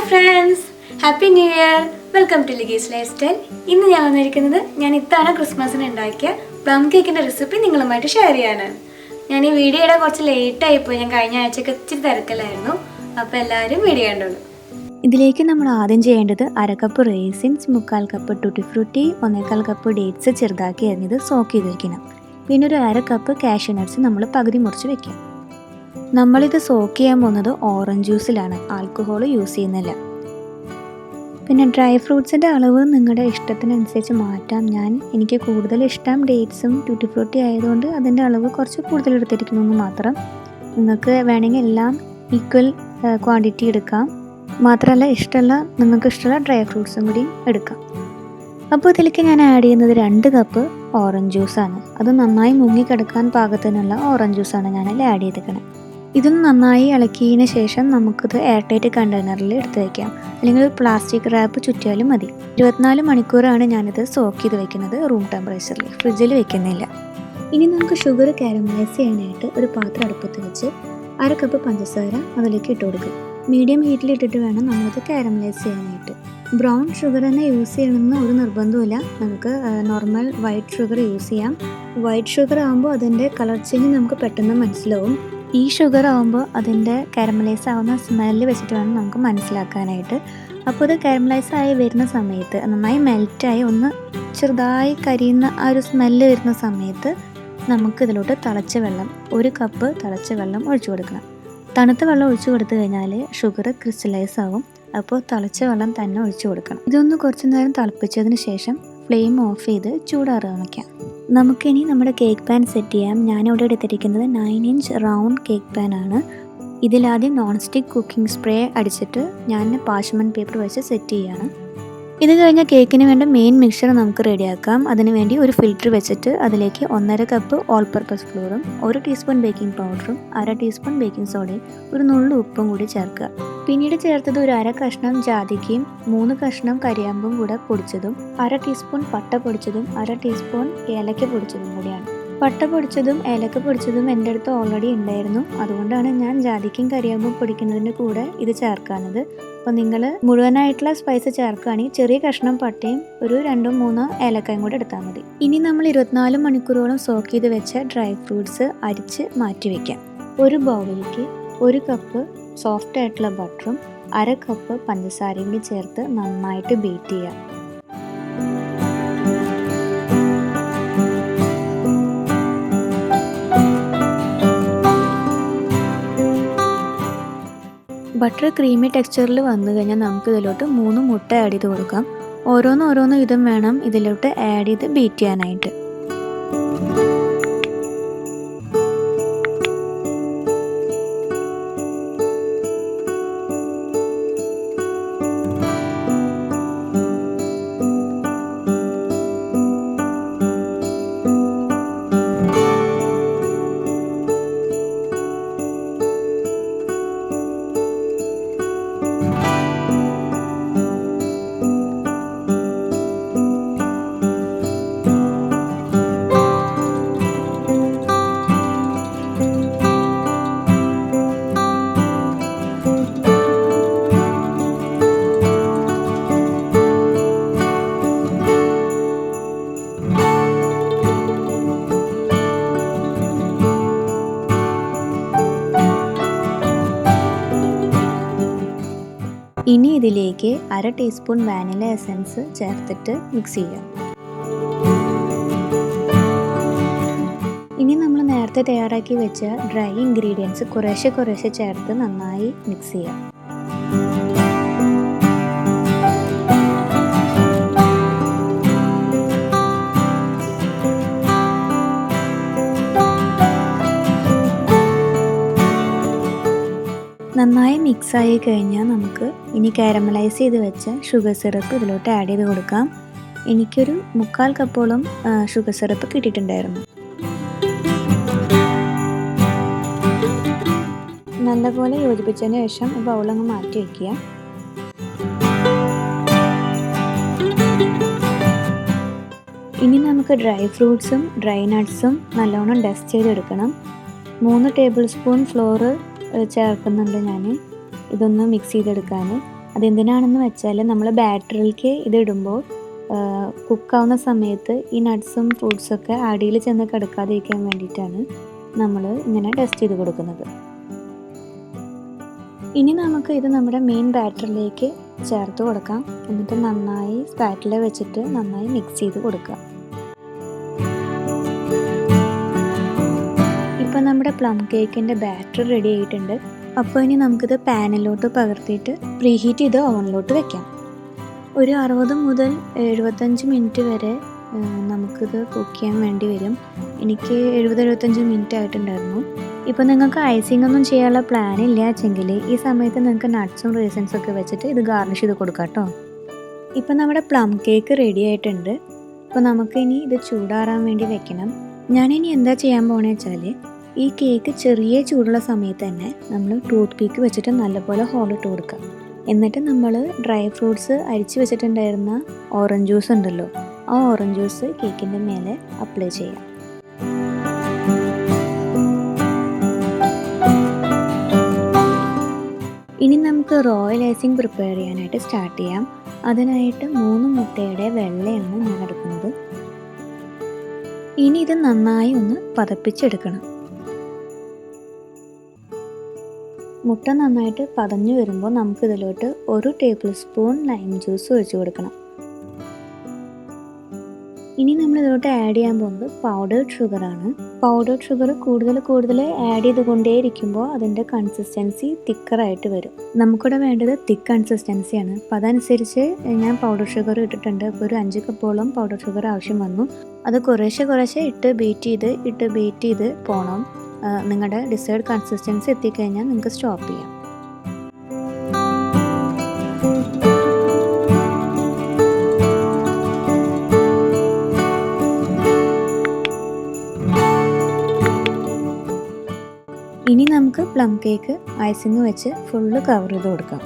Hi friends, happy new year. Welcome to Ligi's lifestyle. ഇന്ന് ഞാൻ വന്നിരിക്കുന്നത് ഞാൻ ഇത്തവണ ക്രിസ്മസിന് ഉണ്ടാക്കിയ പ്ലം കേക്കിൻ്റെ റെസിപ്പി നിങ്ങളുമായിട്ട് ഷെയർ ചെയ്യാനാണ്. ഞാൻ ഈ വീഡിയോ ഇടാൻ കുറച്ച് ലേറ്റായിപ്പോയി. ഞാൻ കഴിഞ്ഞ ആഴ്ചയൊക്കെ ഇച്ചിരി തിരക്കലായിരുന്നു. അപ്പോൾ എല്ലാവരും വീഡിയോ കണ്ടോളൂ. ഇതിലേക്ക് നമ്മൾ ആദ്യം ചെയ്യേണ്ടത് 1/2 cup raisins, 3/4 cup tutti Frooti, 1/4 cup dates ചെറുതാക്കി അരിഞ്ഞത് സോക്ക് ചെയ്ത് വെക്കണം. പിന്നെ ഒരു 1/2 കപ്പ് കാഷ്യൂ നട്ട്സ് നമ്മൾ പകുതി മുറിച്ച് വെക്കാം. നമ്മളിത് സോക്ക് ചെയ്യാൻ പോകുന്നത് ഓറഞ്ച് ജ്യൂസിലാണ്, ആൽക്കഹോൾ യൂസ് ചെയ്യുന്നില്ല. പിന്നെ ഡ്രൈ ഫ്രൂട്ട്സിൻ്റെ അളവ് നിങ്ങളുടെ ഇഷ്ടത്തിനനുസരിച്ച് മാറ്റാം. എനിക്ക് കൂടുതൽ ഇഷ്ടം ഡേറ്റ്സും ടൂട്ടി ഫ്രൂട്ടി ആയതുകൊണ്ട് അതിൻ്റെ അളവ് കുറച്ച് കൂടുതൽ എടുത്തിരിക്കുന്നു മാത്രം. നിങ്ങൾക്ക് വേണമെങ്കിൽ എല്ലാം ഈക്വൽ ക്വാണ്ടിറ്റി എടുക്കാം. മാത്രമല്ല നിങ്ങൾക്ക് ഇഷ്ടമുള്ള ഡ്രൈ ഫ്രൂട്ട്സും കൂടി എടുക്കാം. അപ്പോൾ ഇതിലേക്ക് ഞാൻ ആഡ് ചെയ്യുന്നത് 2 കപ്പ് ഓറഞ്ച് ജ്യൂസാണ്. അത് നന്നായി മുങ്ങിക്കിടക്കാൻ പാകത്തിനുള്ള ഓറഞ്ച് ജ്യൂസാണ് ഞാനതിൽ ആഡ് ചെയ്തേക്കണേ. ഇതൊന്ന് നന്നായി ഇളക്കിയതിന് ശേഷം നമുക്കിത് എയർ ടൈറ്റ് കണ്ടെയ്നറിൽ എടുത്ത് വയ്ക്കാം, അല്ലെങ്കിൽ പ്ലാസ്റ്റിക് റാപ്പ് ചുറ്റിയാലും മതി. 24 മണിക്കൂറാണ് ഞാനിത് സോക്ക് ചെയ്ത് വെക്കുന്നത്, റൂം ടെമ്പറേച്ചറിൽ, ഫ്രിഡ്ജിൽ വെക്കുന്നില്ല. ഇനി നമുക്ക് ഷുഗർ കാരമലൈസ് ചെയ്യാനായിട്ട് ഒരു പാത്രം അടുപ്പത്ത് വെച്ച് 1/2 കപ്പ് പഞ്ചസാര അതിലേക്ക് ഇട്ട് കൊടുക്കും. മീഡിയം ഹീറ്റിൽ ഇട്ടിട്ട് വേണം നമ്മളത് കാരമലൈസ് ചെയ്യാനായിട്ട്. ബ്രൗൺ ഷുഗർ തന്നെ യൂസ് ചെയ്യണമെന്ന് ഒരു നിർബന്ധമില്ല. നമുക്ക് നോർമൽ വൈറ്റ് ഷുഗർ യൂസ് ചെയ്യാം. വൈറ്റ് ഷുഗർ ആകുമ്പോൾ അതിൻ്റെ കളർ ചേഞ്ച് നമുക്ക് പെട്ടെന്ന് മനസ്സിലാവും. ഈ ഷുഗർ ആകുമ്പോൾ അതിൻ്റെ കാരമലൈസ് ആവുന്ന സ്മെല്ല് വെച്ചിട്ട് വേണം നമുക്ക് മനസ്സിലാക്കാനായിട്ട്. അപ്പോൾ ഇത് കാരമലൈസ് ആയി വരുന്ന സമയത്ത്, നന്നായി മെൽറ്റായി ഒന്ന് ചെറുതായി കരിയുന്ന ആ ഒരു സ്മെല്ല് വരുന്ന സമയത്ത് നമുക്കിതിലോട്ട് തിളച്ച വെള്ളം, 1 കപ്പ് തിളച്ച വെള്ളം ഒഴിച്ചു കൊടുക്കണം. തണുത്ത വെള്ളം ഒഴിച്ചു കൊടുത്തു കഴിഞ്ഞാൽ ഷുഗർ ക്രിസ്റ്റലൈസ് ആവും. അപ്പോൾ തിളച്ച വെള്ളം തന്നെ ഒഴിച്ചു കൊടുക്കണം. ഇതൊന്ന് കുറച്ച് നേരം തിളപ്പിച്ചതിന് ശേഷം ഫ്ലെയിം ഓഫ് ചെയ്ത് ചൂടാറാൻ വയ്ക്കാം. നമുക്കിനി നമ്മുടെ കേക്ക് പാൻ സെറ്റ് ചെയ്യാം. ഞാനിവിടെ എടുത്തിരിക്കുന്നത് 9 ഇഞ്ച് റൗണ്ട് കേക്ക് പാൻ ആണ്. ഇതിലാദ്യം നോൺ സ്റ്റിക്ക് കുക്കിംഗ് സ്പ്രേ അടിച്ചിട്ട് ഞാൻ പാർച്ച്മെൻറ്റ് പേപ്പർ വെച്ച് സെറ്റ് ചെയ്യുകയാണ്. ഇത് കഴിഞ്ഞാൽ കേക്കിന് വേണ്ട മെയിൻ മിക്സ്ചർ നമുക്ക് റെഡിയാക്കാം. അതിനുവേണ്ടി ഒരു ഫിൽറ്റർ വെച്ചിട്ട് അതിലേക്ക് 1/2 കപ്പ് ഓൾ പർപ്പസ് ഫ്ലോറും, 1 ടീസ്പൂൺ ബേക്കിംഗ് പൗഡറും, 1/2 ടീസ്പൂൺ ബേക്കിംഗ് സോഡയും, ഒരു നുള്ളു ഉപ്പും കൂടി ചേർക്കുക. പിന്നീട് ചേർത്തത് ഒരു 1/2 കഷ്ണം ജാതിക്കയും 3 കഷ്ണം കരിയാമ്പും കൂടെ പൊടിച്ചതും, 1/2 ടീസ്പൂൺ പട്ട പൊടിച്ചതും, 1/2 ടീസ്പൂൺ ഏലക്ക പൊടിച്ചതും കൂടിയാണ്. പട്ട പൊടിച്ചതും ഏലക്ക പൊടിച്ചതും എൻ്റെ അടുത്ത് ഓൾറെഡി ഉണ്ടായിരുന്നു. അതുകൊണ്ടാണ് ഞാൻ ജാതിക്കയും കരിയാമ്പും പൊടിക്കുന്നതിൻ്റെ കൂടെ ഇത് ചേർക്കാനത്. അപ്പോൾ നിങ്ങൾ മുഴുവനായിട്ടുള്ള സ്പൈസ് ചേർക്കുകയാണെങ്കിൽ ചെറിയ കഷ്ണം പട്ടയും ഒരു 2-3 ഏലക്കയും കൂടെ എടുത്താൽ മതി. ഇനി നമ്മൾ 24 മണിക്കൂറോളം സോക്ക് ചെയ്ത് വെച്ച ഡ്രൈ ഫ്രൂട്ട്സ് അരിച്ച് മാറ്റി വയ്ക്കാം. ഒരു ബൗളിലേക്ക് 1 കപ്പ് സോഫ്റ്റ് ആയിട്ടുള്ള ബട്ടറും 1/2 കപ്പ് പഞ്ചസാരയും ചേർത്ത് നന്നായിട്ട് ബീറ്റ് ചെയ്യാം. ബട്ടർ ക്രീമി ടെക്സ്ചറിൽ വന്നു കഴിഞ്ഞാൽ നമുക്ക് ഇതിലോട്ട് 3 മുട്ട ആഡ് ചെയ്ത് കൊടുക്കാം. ഓരോന്ന് വിധം വേണം ഇതിലോട്ട് ആഡ് ചെയ്ത് ബീറ്റ് ചെയ്യാനായിട്ട്. ഇനി ഇതിലേക്ക് 1/2 ടീസ്പൂൺ വാനില എസൻസ് ചേർത്തിട്ട് മിക്സ് ചെയ്യാം. ഇനി നമ്മൾ നേരത്തെ തയ്യാറാക്കി വെച്ച ഡ്രൈ ഇൻഗ്രീഡിയൻസ് കുറേശ്ശെ ചേർത്ത് നന്നായി മിക്സ് ചെയ്യാം. നന്നായി മിക്സായി കഴിഞ്ഞാൽ നമുക്ക് ഇനി കാരമലൈസ് ചെയ്ത് വെച്ച ഷുഗർ സിറപ്പ് ഇതിലോട്ട് ആഡ് ചെയ്ത് കൊടുക്കാം. എനിക്കൊരു 3/4 കപ്പോളം ഷുഗർ സിറപ്പ് കിട്ടിയിട്ടുണ്ടായിരുന്നു. നല്ലപോലെ യോജിപ്പിച്ചതിന് ശേഷം ഈ ബൗളങ്ങ് മാറ്റി വയ്ക്കുക. ഇനി നമുക്ക് ഡ്രൈ ഫ്രൂട്ട്സും ഡ്രൈ നട്ട്സും നല്ലോണം ഡസ്റ്റ് ചെയ്തെടുക്കണം. 3 ടേബിൾ സ്പൂൺ ഫ്ലോർ ചേർക്കുന്നുണ്ട് ഞാൻ. ഇതൊന്ന് മിക്സ് ചെയ്തെടുക്കാൻ. അതെന്തിനാണെന്ന് വെച്ചാൽ നമ്മൾ ബാറ്ററിലേക്ക് ഇതിടുമ്പോൾ കുക്കാവുന്ന സമയത്ത് ഈ നട്ട്സും ഫ്രൂട്ട്സൊക്കെ അടിയിൽ ചെന്ന് കിടക്കാതിരിക്കാൻ വേണ്ടിയിട്ടാണ് നമ്മൾ ഇങ്ങനെ ടെസ്റ്റ് ചെയ്ത് കൊടുക്കുന്നത്. ഇനി നമുക്ക് ഇത് നമ്മുടെ മെയിൻ ബാറ്ററിലേക്ക് ചേർത്ത് കൊടുക്കാം. എന്നിട്ട് നന്നായി സ്പാറ്റില വെച്ചിട്ട് നന്നായി മിക്സ് ചെയ്ത് കൊടുക്കുക. ഇപ്പം നമ്മുടെ പ്ലം കേക്കിൻ്റെ ബാറ്റർ റെഡി ആയിട്ടുണ്ട്. അപ്പോൾ ഇനി നമുക്കിത് പാനിലോട്ട് പകർത്തിയിട്ട് പ്രീഹീറ്റ് ചെയ്ത് ഓവനിലോട്ട് വെക്കാം. ഒരു 60 മുതൽ 75 മിനിറ്റ് വരെ നമുക്കിത് കുക്ക് ചെയ്യാൻ വേണ്ടി വരും. എനിക്ക് 70-75 മിനിറ്റ് ആയിട്ടുണ്ടായിരുന്നു. ഇപ്പോൾ നിങ്ങൾക്ക് ഐസിംഗ് ഒന്നും ചെയ്യാനുള്ള പ്ലാൻ ഇല്ല വെച്ചെങ്കിൽ ഈ സമയത്ത് നിങ്ങൾക്ക് നട്ട്സും റേസിൻസും ഒക്കെ വെച്ചിട്ട് ഇത് ഗാർണിഷ് ചെയ്ത് കൊടുക്കാം കേട്ടോ. ഇപ്പം നമ്മുടെ പ്ലം കേക്ക് റെഡി ആയിട്ടുണ്ട്. അപ്പോൾ നമുക്കിനി ഇത് ചൂടാറാൻ വേണ്ടി വെക്കണം. ഞാനിനി എന്താ ചെയ്യാൻ പോകണമെന്ന് വെച്ചാൽ ഈ കേക്ക് ചെറിയ ചൂടുള്ള സമയത്ത് തന്നെ നമ്മൾ ടൂത്ത് പീക്ക് വെച്ചിട്ട് നല്ലപോലെ ഹോളിട്ട് കൊടുക്കുക. എന്നിട്ട് നമ്മൾ ഡ്രൈ ഫ്രൂട്ട്സ് അരിച്ച് വെച്ചിട്ടുണ്ടായിരുന്ന ഓറഞ്ച് ജ്യൂസ് ഉണ്ടല്ലോ, ആ ഓറഞ്ച് ജ്യൂസ് കേക്കിൻ്റെ മേലെ അപ്ലൈ ചെയ്യാം. ഇനി നമുക്ക് റോയൽ ഐസിങ് പ്രിപ്പയർ ചെയ്യാനായിട്ട് സ്റ്റാർട്ട് ചെയ്യാം. അതിനായിട്ട് 3 മുട്ടയുടെ വെള്ളയാണ് ഞാൻ എടുക്കുന്നത്. ഇനി ഇത് നന്നായി ഒന്ന് പതപ്പിച്ചെടുക്കണം. മുട്ട നന്നായിട്ട് പതഞ്ഞു വരുമ്പോൾ നമുക്കിതിലോട്ട് 1 ടേബിൾ സ്പൂൺ ലൈം ജ്യൂസ് ഒഴിച്ചു കൊടുക്കണം. ഇനി നമ്മൾ ഇതിലോട്ട് ആഡ് ചെയ്യാൻ പോകുന്നത് പൗഡേർഡ് ഷുഗറാണ്. പൗഡേർഡ് ഷുഗർ കൂടുതൽ ആഡ് ചെയ്തുകൊണ്ടേയിരിക്കുമ്പോൾ അതിൻ്റെ കൺസിസ്റ്റൻസി തിക്കറായിട്ട് വരും. നമുക്കിവിടെ വേണ്ടത് തിക്ക് കൺസിസ്റ്റൻസിയാണ്. അപ്പോൾ അതനുസരിച്ച് ഞാൻ പൗഡർ ഷുഗർ ഇട്ടിട്ടുണ്ട്. അപ്പോൾ ഒരു 5 കപ്പോളം പൗഡർ ഷുഗർ ആവശ്യം വന്നു. അത് കുറേശ്ശെ ഇട്ട് ബീറ്റ് ചെയ്ത് പോകണം. നിങ്ങളുടെ ഡിസൈഡ് കൺസിസ്റ്റൻസി എത്തിക്കഴിഞ്ഞാൽ നിങ്ങൾക്ക് സ്റ്റോപ്പ് ചെയ്യാം. ഇനി നമുക്ക് പ്ലം കേക്ക് ഐസിങ് വെച്ച് ഫുള്ള് കവർ ചെയ്ത് കൊടുക്കാം.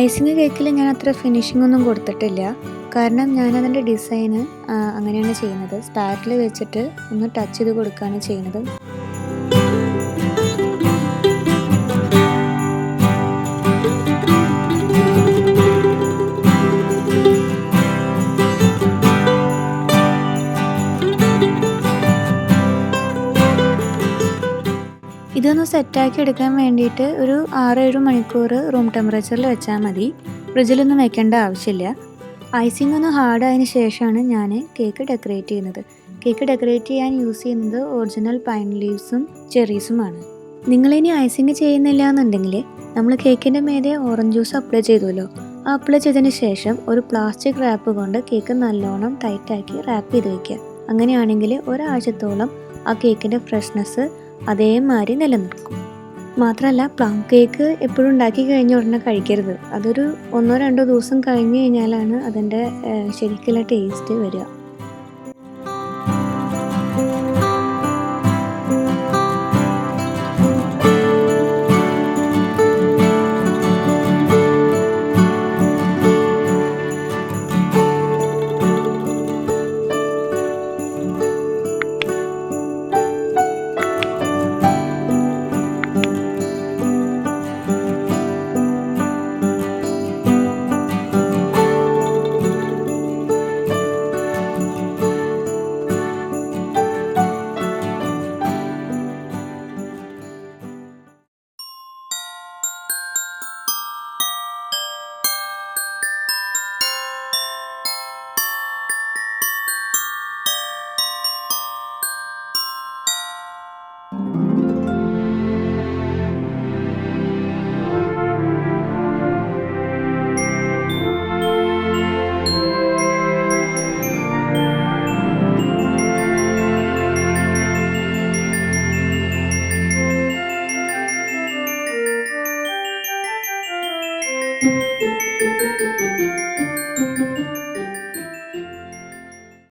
ഐസിങ് കേക്കിൽ ഞാൻ അത്ര ഫിനിഷിംഗ് ഒന്നും കൊടുത്തിട്ടില്ല. കാരണം ഞാനതിൻ്റെ ഡിസൈന് അങ്ങനെയാണ് ചെയ്യുന്നത്. സ്പാറ്റിൽ വെച്ചിട്ട് ഒന്ന് ടച്ച് ചെയ്ത് കൊടുക്കുകയാണ് ചെയ്യുന്നത്. ഇതൊന്ന് സെറ്റാക്കി എടുക്കാൻ വേണ്ടിയിട്ട് ഒരു 6-7 മണിക്കൂർ റൂം ടെമ്പറേച്ചറിൽ വെച്ചാൽ മതി. ഫ്രിഡ്ജിലൊന്നും വെക്കേണ്ട ആവശ്യമില്ല. ഐസിങ് ഒന്ന് ഹാർഡായതിന് ശേഷമാണ് ഞാൻ കേക്ക് ഡെക്കറേറ്റ് ചെയ്യുന്നത്. കേക്ക് ഡെക്കറേറ്റ് ചെയ്യാൻ യൂസ് ചെയ്യുന്നത് ഒറിജിനൽ പൈൻ ലീവ്സും ചെറീസുമാണ്. നിങ്ങളിനി ഐസിങ് ചെയ്യുന്നില്ല എന്നുണ്ടെങ്കിൽ നമ്മൾ കേക്കിൻ്റെ മേലെ ഓറഞ്ച് ജ്യൂസ് അപ്ലൈ ചെയ്തുവല്ലോ, ആ അപ്ലൈ ചെയ്തതിന് ശേഷം ഒരു പ്ലാസ്റ്റിക് റാപ്പ് കൊണ്ട് കേക്ക് നല്ലോണം ടൈറ്റാക്കി റാപ്പ് ചെയ്ത് വയ്ക്കുക. അങ്ങനെയാണെങ്കിൽ ഒരാഴ്ചത്തോളം ആ കേക്കിൻ്റെ ഫ്രഷ്നെസ് അതേമാതിരി നിലനിൽക്കും. മാത്രമല്ല പ്ലം കേക്ക് എപ്പോഴും ഉണ്ടാക്കി കഴിഞ്ഞ ഉടനെ കഴിക്കരുത്. അതൊരു 1-2 ദിവസം കഴിഞ്ഞ് കഴിഞ്ഞാലാണ് അതിൻ്റെ ശരിക്കുള്ള ടേസ്റ്റ് വരിക.